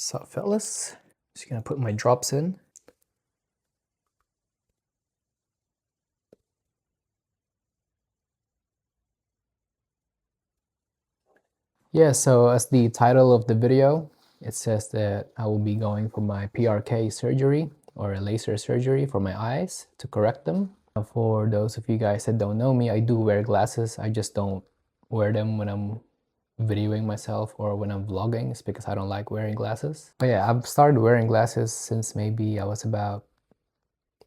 What's up, fellas? Just gonna put my drops in. Yeah, so as the title of the video, it says that I will be going for my PRK surgery or a laser surgery for my eyes to correct them. For those of you guys that don't know me, I do wear glasses. I just don't wear them when I'm videoing myself or when I'm vlogging. It's because I don't like wearing glasses. But yeah, I've started wearing glasses since maybe I was about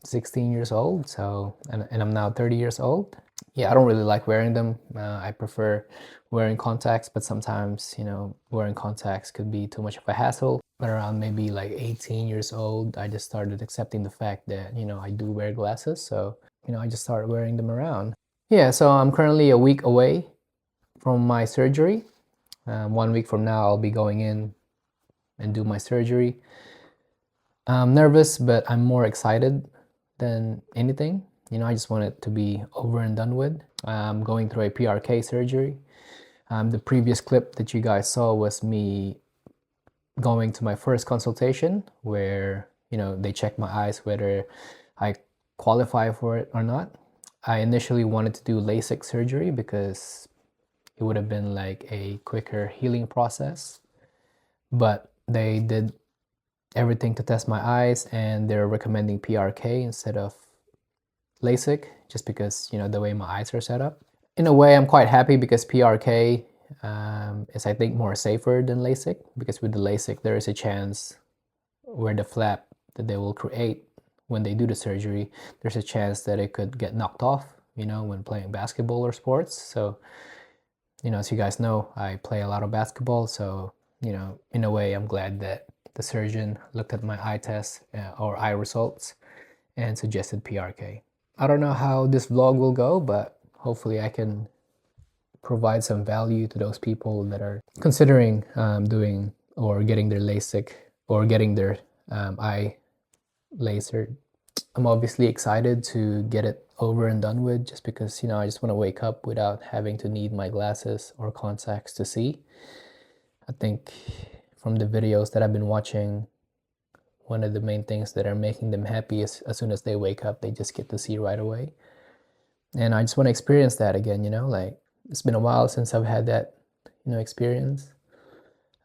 16 years old. So, and I'm now 30 years old. Yeah, I don't really like wearing them. I prefer wearing contacts, but sometimes, wearing contacts could be too much of a hassle. But around maybe like 18 years old, I just started accepting the fact that, I do wear glasses. So, I just started wearing them around. Yeah, so I'm currently a week away from my surgery. 1 week from now, I'll be going in and do my surgery. I'm nervous, but I'm more excited than anything. I just want it to be over and done with. I'm going through a PRK surgery. The previous clip that you guys saw was me going to my first consultation where, they check my eyes whether I qualify for it or not. I initially wanted to do LASIK surgery because it would have been like a quicker healing process. But they did everything to test my eyes and they're recommending PRK instead of LASIK just because, the way my eyes are set up. In a way, I'm quite happy because PRK is, I think, more safer than LASIK because with the LASIK, there is a chance where the flap that they will create when they do the surgery, there's a chance that it could get knocked off, when playing basketball or sports. So, as you guys know, I play a lot of basketball. So, in a way, I'm glad that the surgeon looked at my eye test or eye results and suggested PRK. I don't know how this vlog will go, but hopefully I can provide some value to those people that are considering doing or getting their LASIK or getting their eye lasered. I'm obviously excited to get it over and done with just because, I just want to wake up without having to need my glasses or contacts to see. I think from the videos that I've been watching, one of the main things that are making them happy is as soon as they wake up, they just get to see right away. And I just want to experience that again, like it's been a while since I've had that, experience.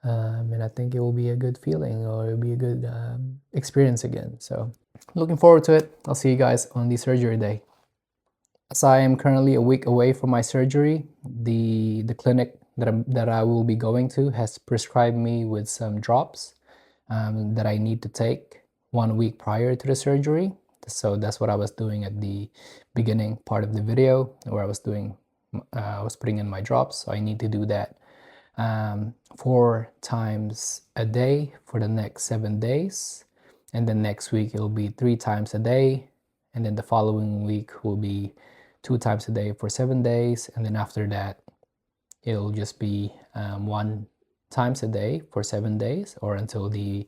And I think it will be a good feeling or it'll be a good experience again. So looking forward to it. I'll see you guys on the surgery day. As I am currently a week away from my surgery, the clinic that I will be going to has prescribed me with some drops that I need to take 1 week prior to the surgery. So that's what I was doing at the beginning part of the video where I was putting in my drops. So I need to do that 4 times a day for the next 7 days. And then next week it'll be 3 times a day. And then the following week will be 2 times a day for 7 days. And then after that, it'll just be 1 times a day for 7 days or until the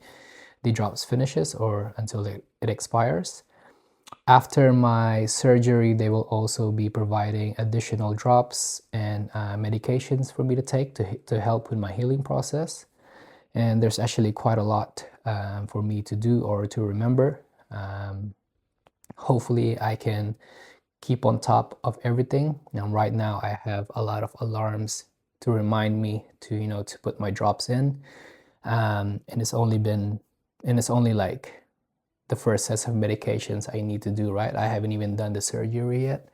drops finishes or until it expires. After my surgery, they will also be providing additional drops and medications for me to take to help with my healing process. And there's actually quite a lot for me to do or to remember. Hopefully I can keep on top of everything. And right now I have a lot of alarms to remind me to to put my drops in. And it's only like the first set of medications I need to do, right? I haven't even done the surgery yet.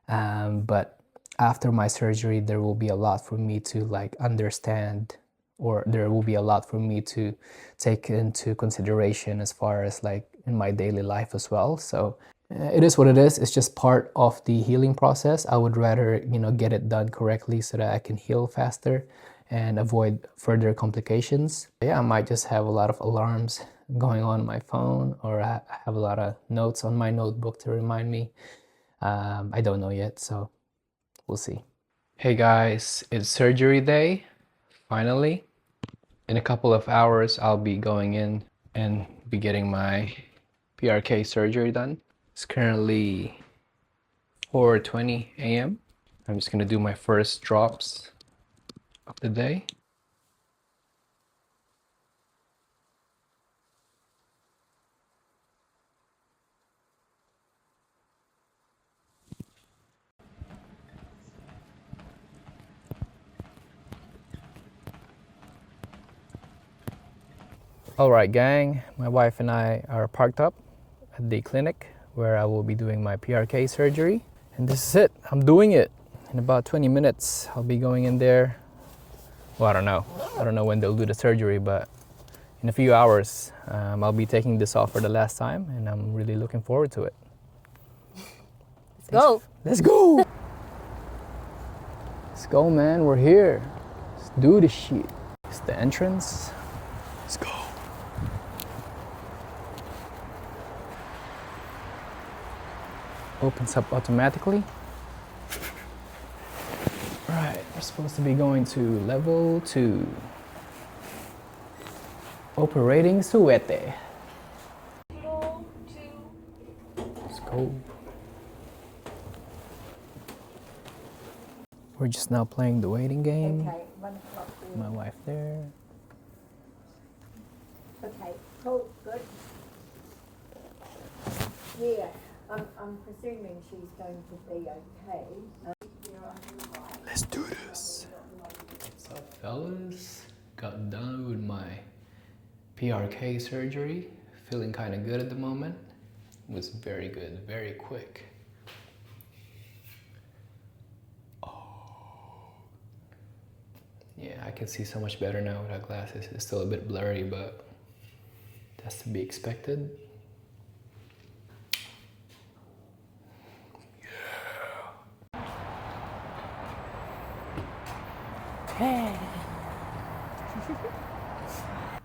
But after my surgery, there will be a lot for me to like understand, or there will be a lot for me to take into consideration as far as like in my daily life as well. So it is what it is. It's just part of the healing process. I would rather, get it done correctly so that I can heal faster and avoid further complications. Yeah, I might just have a lot of alarms going on my phone, or I have a lot of notes on my notebook to remind me. I don't know yet, so we'll see. Hey guys, it's surgery day, finally. In a couple of hours, I'll be going in and be getting my PRK surgery done. It's currently 4:20 a.m. I'm just gonna do my first drops of the day. All right, gang, my wife and I are parked up at the clinic where I will be doing my PRK surgery. And this is it. I'm doing it. In about 20 minutes, I'll be going in there. Well, I don't know. I don't know when they'll do the surgery, but in a few hours, I'll be taking this off for the last time, and I'm really looking forward to it. Let's go. Let's go. Let's go, man. We're here. Let's do this shit. It's the entrance. Let's go. Opens up automatically. Right, we're supposed to be going to level 2. Operating suete. Let's go. We're just now playing the waiting game. Okay, 1 o'clock. My wife there. Okay, cool, good. Yeah, I'm presuming she's going to be okay. Let's do this. What's up, fellas? Got done with my PRK surgery. Feeling kind of good at the moment. It was very good, very quick. Yeah, I can see so much better now without glasses. It's still a bit blurry, but that's to be expected. Yeah.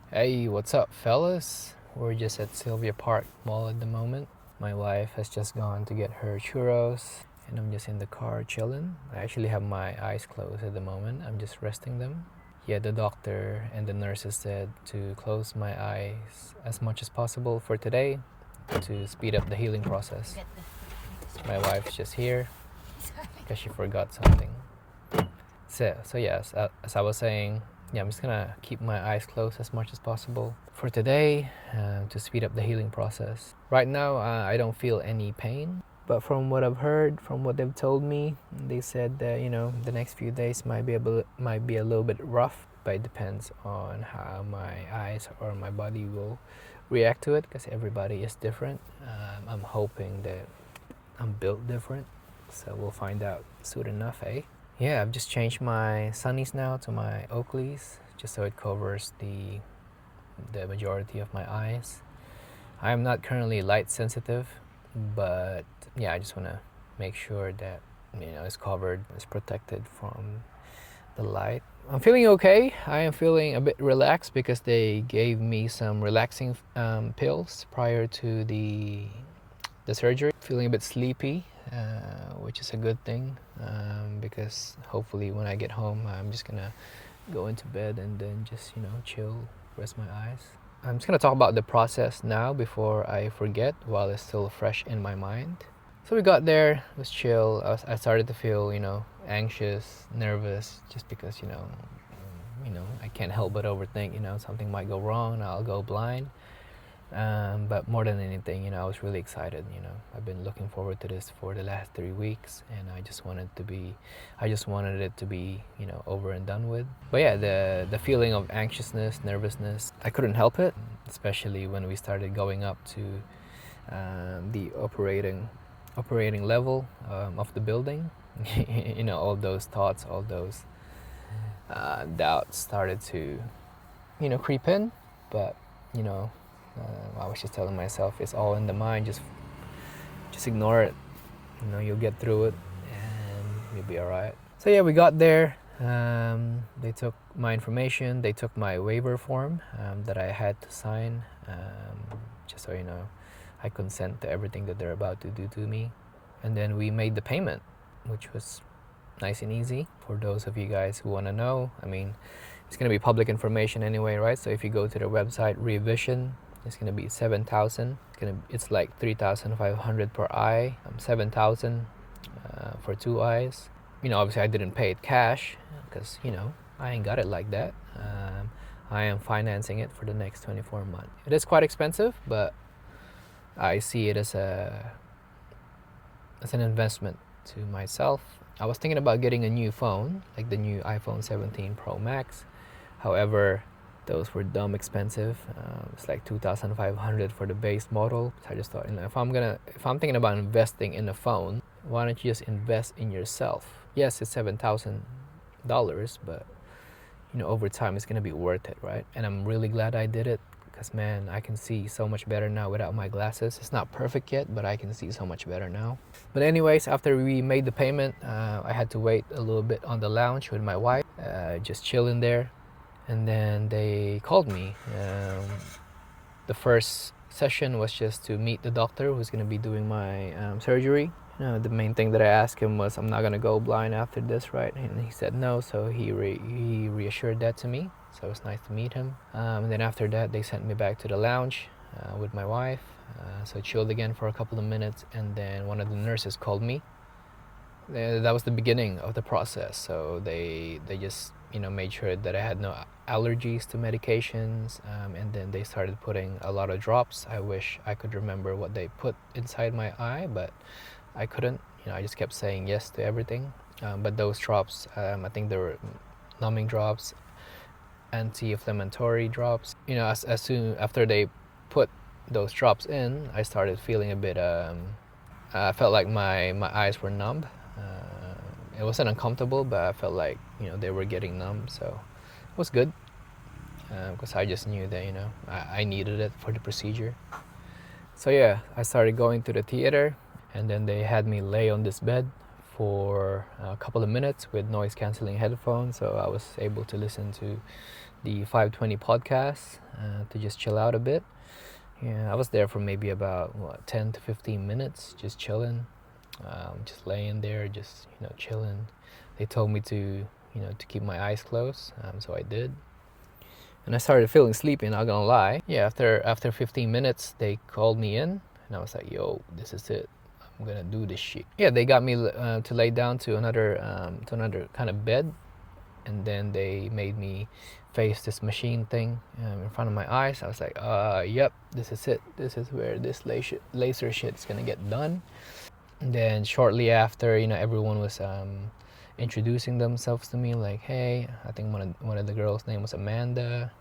Hey, what's up, fellas? We're just at Sylvia Park Mall at the moment. My wife has just gone to get her churros, and I'm just in the car chilling. I actually have my eyes closed at the moment. I'm just resting them. Yeah, the doctor and the nurses said to close my eyes as much as possible for today to speed up the healing process. My wife's just here because she forgot something. So yes, as I was saying, yeah, I'm just gonna keep my eyes closed as much as possible for today to speed up the healing process. Right now, I don't feel any pain, but from what I've heard, from what they've told me, they said that the next few days might be a little bit rough, but it depends on how my eyes or my body will react to it, because everybody is different. I'm hoping that I'm built different, so we'll find out soon enough, eh? Yeah, I've just changed my sunnies now to my Oakleys, just so it covers the majority of my eyes. I am not currently light sensitive, but yeah, I just want to make sure that it's covered, it's protected from the light. I'm feeling okay. I am feeling a bit relaxed because they gave me some relaxing pills prior to the surgery. Feeling a bit sleepy, which is a good thing, because hopefully when I get home, I'm just gonna go into bed and then just chill, rest my eyes. I'm just gonna talk about the process now before I forget, while it's still fresh in my mind. So we got there, it was chill. I started to feel anxious, nervous, just because I can't help but overthink. Something might go wrong and I'll go blind. But more than anything, I was really excited. I've been looking forward to this for the last 3 weeks, and I just wanted it to be over and done with. But yeah, the feeling of anxiousness, nervousness, I couldn't help it, especially when we started going up to the operating level of the building. All those thoughts, all those doubts started to creep in, but I was just telling myself it's all in the mind. Just ignore it. You'll get through it, and you'll be all right. So yeah, we got there. They took my information. They took my waiver form that I had to sign, just so I consent to everything that they're about to do to me. And then we made the payment, which was nice and easy. For those of you guys who want to know, it's going to be public information anyway, right? So if you go to the website Revision, it's going to be 7,000. It's like 3,500 per eye. 7,000 for 2 eyes. Obviously I didn't pay it cash because I ain't got it like that. I am financing it for the next 24 months. It is quite expensive, but I see it as an investment to myself. I was thinking about getting a new phone, like the new iPhone 17 Pro Max. However, Those were dumb expensive. It's like 2,500 for the base model. So I just thought, if I'm thinking about investing in a phone, why don't you just invest in yourself? Yes, it's $7,000, but over time it's gonna be worth it, right? And I'm really glad I did it, because man, I can see so much better now without my glasses. It's not perfect yet, but I can see so much better now. But anyways, after we made the payment, I had to wait a little bit on the lounge with my wife, just chilling there. And then they called me. The first session was just to meet the doctor who's going to be doing my surgery. The main thing that I asked him was, I'm not going to go blind after this, right? And he said no, so he reassured that to me. So it was nice to meet him. And then after that, they sent me back to the lounge with my wife. So I chilled again for a couple of minutes, and then one of the nurses called me. That was the beginning of the process. So they just made sure that I had no allergies to medications, and then they started putting a lot of drops. I wish I could remember what they put inside my eye, but I couldn't. I just kept saying yes to everything. But those drops, I think they were numbing drops, anti-inflammatory drops. As soon after they put those drops in, I started feeling a bit. I felt like my eyes were numb. It wasn't uncomfortable, but I felt like they were getting numb, so it was good, because I just knew that I needed it for the procedure. So yeah, I started going to the theater, and then they had me lay on this bed for a couple of minutes with noise canceling headphones, so I was able to listen to the 520 podcast to just chill out a bit. Yeah, I was there for maybe about 10 to 15 minutes, just chilling. Just laying there, just chilling. They told me to keep my eyes closed, so I did. And I started feeling sleepy, not gonna lie. Yeah, after 15 minutes, they called me in, and I was like, yo, this is it. I'm gonna do this shit. Yeah, they got me to lay down to another kind of bed, and then they made me face this machine thing in front of my eyes. I was like, yep, this is it. This is where this laser shit is gonna get done. And then shortly after, everyone was introducing themselves to me, like, hey, I think one of the girls' name was Amanda.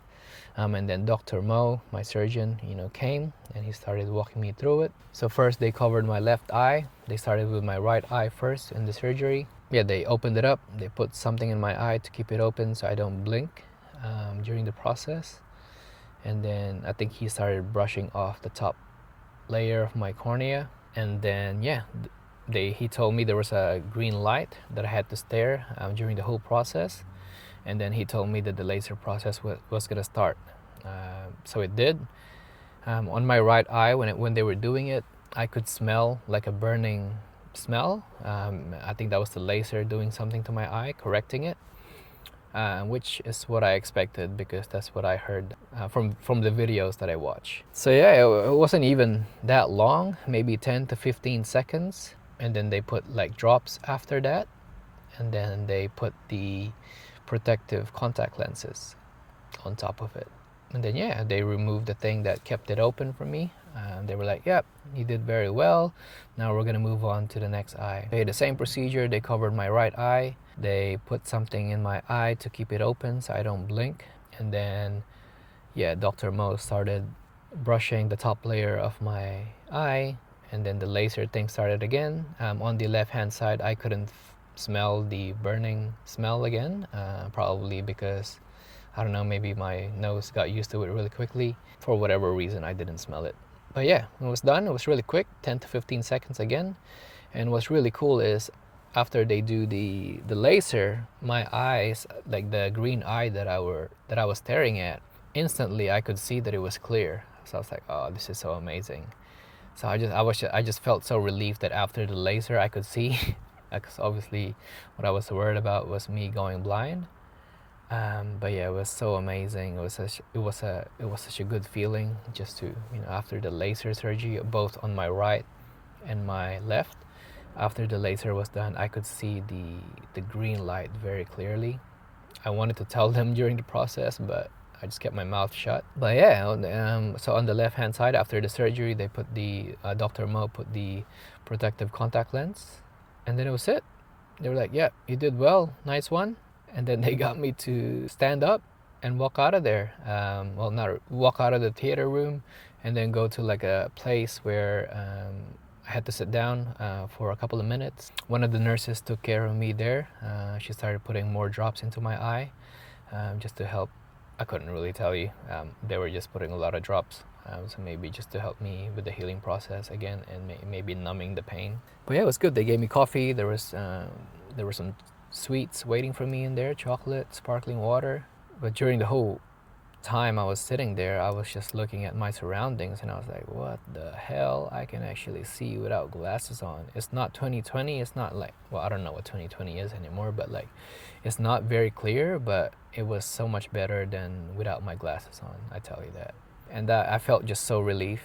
And then Dr. Mo, my surgeon, came, and he started walking me through it. So first they covered my left eye. They started with my right eye first in the surgery. Yeah, they opened it up. They put something in my eye to keep it open so I don't blink during the process. And then I think he started brushing off the top layer of my cornea. And then yeah, he told me there was a green light that I had to stare during the whole process. And then he told me that the laser process was gonna start. So it did. On my right eye, when they were doing it, I could smell like a burning smell. I think that was the laser doing something to my eye, correcting it. Which is what I expected, because that's what I heard from the videos that I watch. So yeah, it wasn't even that long, maybe 10 to 15 seconds. And then they put like drops after that. And then they put the protective contact lenses on top of it. And then yeah, they removed the thing that kept it open for me. They were like, yep, you did very well. Now we're gonna move on to the next eye. Okay, the same procedure. They covered my right eye. They put something in my eye to keep it open so I don't blink. And then yeah, Dr. Mo started brushing the top layer of my eye, and then the laser thing started again. On the left hand side, I couldn't smell the burning smell again, probably because I don't know, maybe my nose got used to it really quickly. For whatever reason, I didn't smell it. But yeah, it was done. It was really quick, 10 to 15 seconds again. And what's really cool is after they do the laser, my eyes, like the green eye that I was staring at, instantly I could see that it was clear. So I was like, oh, this is so amazing. So I just felt so relieved that after the laser I could see, because obviously what I was worried about was me going blind. But yeah, it was so amazing. It was such a good feeling just to after the laser surgery, both on my right and my left. After the laser was done, I could see the green light very clearly. I wanted to tell them during the process, but I just kept my mouth shut. But yeah, so on the left hand side after the surgery, they put Dr. Mo put the protective contact lens, and then it was it. They were like, yeah, you did well, nice one. And then they got me to stand up, and walk out of there. Well, not walk out of the theater room, and then go to like a place where I had to sit down for a couple of minutes. One of the nurses took care of me there. She started putting more drops into my eye just to help. I couldn't really tell you. They were just putting a lot of drops. So maybe just to help me with the healing process again and maybe numbing the pain. But yeah, it was good. They gave me coffee. There were some sweets waiting for me in there, chocolate, sparkling water. But during the whole time I was sitting there, I was just looking at my surroundings and I was like, what the hell? I can actually see without glasses on. It's not 2020. It's not like, well, I don't know what 2020 is anymore, but like, it's not very clear, but it was so much better than without my glasses on. I tell you that. And that I felt just so relief.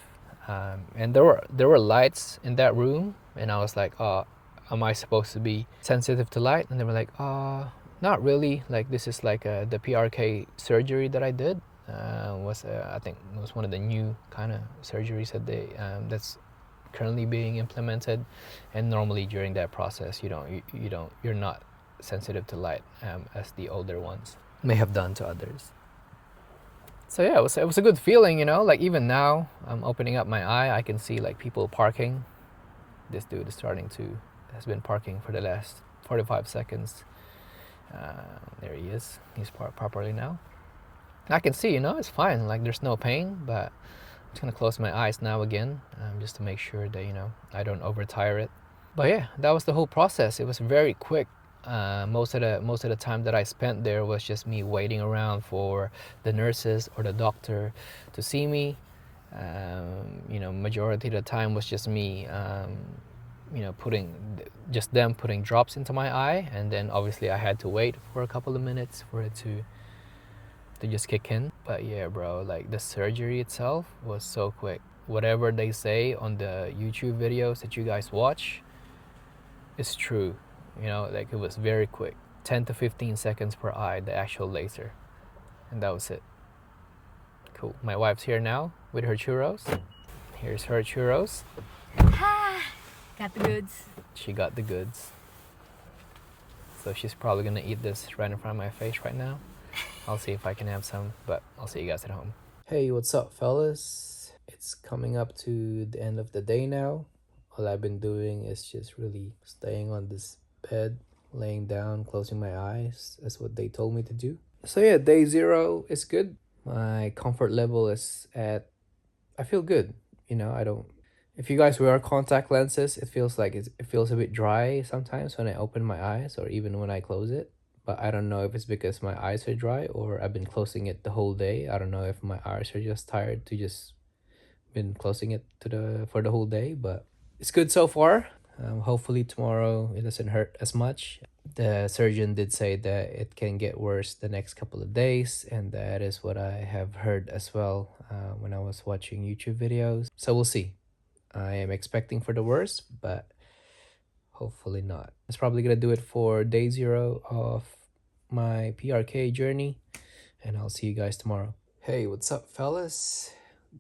And there were lights in that room, and I was like, oh, am I supposed to be sensitive to light? And they were like, not really. Like this is like the PRK surgery that I did. Was I think it was one of the new kind of surgeries that that's currently being implemented. And normally during that process, you're not sensitive to light as the older ones may have done to others. So yeah, it was a good feeling, Like even now, I'm opening up my eye, I can see like people parking. This dude is has been parking for the last 45 seconds. There he is. He's parked properly now. I can see, it's fine. Like there's no pain, but I'm just gonna close my eyes now again, just to make sure that I don't overtire it. But yeah, that was the whole process. It was very quick. Most of the time that I spent there was just me waiting around for the nurses or the doctor to see me. Majority of the time was just me, putting just them putting drops into my eye, and then obviously I had to wait for a couple of minutes for it to just kick in. But yeah, bro, like the surgery itself was so quick. Whatever they say on the YouTube videos that you guys watch is true. Like it was very quick. 10 to 15 seconds per eye, the actual laser. And that was it. Cool. My wife's here now with her churros. Here's her churros. Got the goods. She got the goods. So she's probably gonna eat this right in front of my face right now. I'll see if I can have some, but I'll see you guys at home. Hey, what's up, fellas? It's coming up to the end of the day now. All I've been doing is just really staying on this bed, laying down, closing my eyes. That's what they told me to do. So yeah, day 0 is good. My comfort level is at, I feel good. I don't, if you guys wear contact lenses, it feels like it feels a bit dry sometimes when I open my eyes or even when I close it. But I don't know if it's because my eyes are dry or I've been closing it the whole day. I don't know if my eyes are just tired to just been closing it for the whole day, but it's good so far. Hopefully tomorrow it doesn't hurt as much. The surgeon did say that it can get worse the next couple of days, and that is what I have heard as well when I was watching YouTube videos. So we'll see. I am expecting for the worst, but hopefully not. That's probably gonna do it for day 0 of my PRK journey, and I'll see you guys tomorrow. Hey, what's up, fellas?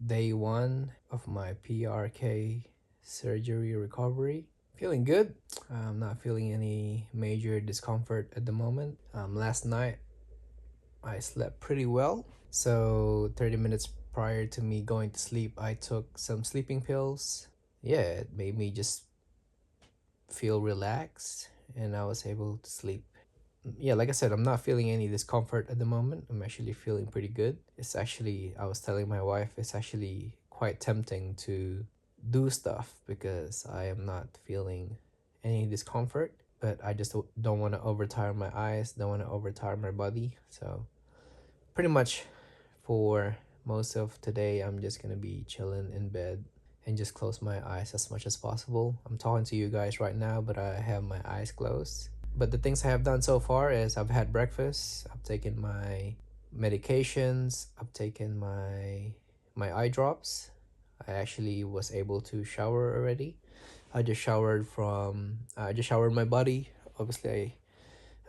Day 1 of my PRK surgery recovery. Feeling good. I'm not feeling any major discomfort at the moment. Last night I slept pretty well. So 30 minutes prior to me going to sleep, I took some sleeping pills. Yeah, it made me just feel relaxed and I was able to sleep. Yeah, like I said, I'm not feeling any discomfort at the moment. I'm actually feeling pretty good. I was telling my wife, it's actually quite tempting to do stuff because I am not feeling any discomfort, but I just don't want to overtire my eyes, don't want to overtire my body. So pretty much for most of today, I'm just gonna be chilling in bed and just close my eyes as much as possible. I'm talking to you guys right now, but I have my eyes closed. But the things I have done so far is I've had breakfast, I've taken my medications, I've taken my eye drops. I actually was able to shower already. I just showered my body. Obviously,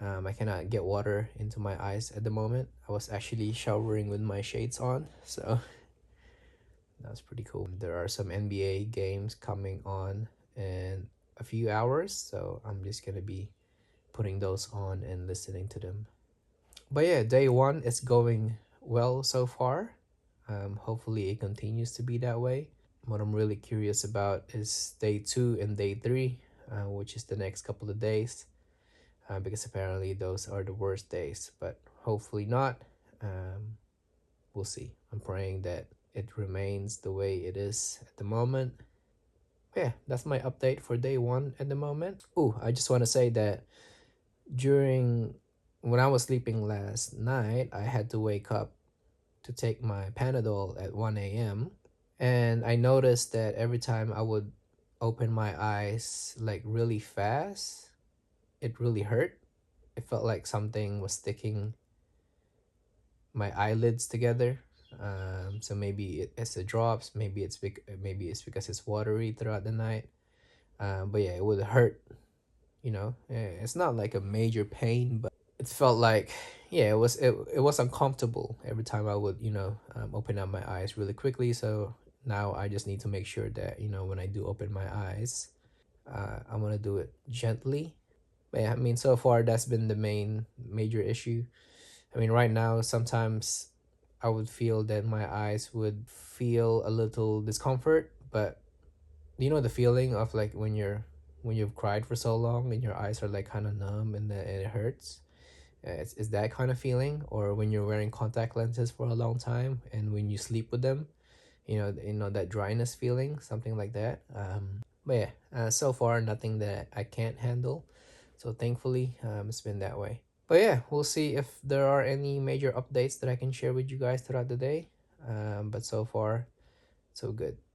I cannot get water into my eyes at the moment. I was actually showering with my shades on, so that's pretty cool. There are some NBA games coming on in a few hours, so I'm just gonna be putting those on and listening to them. But yeah, day one is going well so far. Hopefully it continues to be that way. What I'm really curious about is day two and day three, which is the next couple of days, because apparently those are the worst days. But hopefully not. We'll see. I'm praying that it remains the way it is at the moment. Yeah, that's my update for day one at the moment. Oh, I just want to say that during when I was sleeping last night, I had to wake up to take my Panadol at 1 a.m. And I noticed that every time I would open my eyes like really fast, it really hurt. It felt like something was sticking my eyelids together. So maybe it's the drops, maybe it's because it's watery throughout the night. But yeah, it would hurt. It's not like a major pain, but it felt like yeah, it was uncomfortable every time I would open up my eyes really quickly. So now I just need to make sure that when I do open my eyes, I'm gonna do it gently. But yeah, I mean, so far that's been the main major issue. I mean, right now sometimes I would feel that my eyes would feel a little discomfort, but the feeling of like when you've cried for so long and your eyes are like kind of numb and it hurts. It's that kind of feeling, or when you're wearing contact lenses for a long time and when you sleep with them, that dryness feeling, something like that. But yeah, so far nothing that I can't handle. So thankfully, it's been that way. But yeah, we'll see if there are any major updates that I can share with you guys throughout the day. But so far, so good.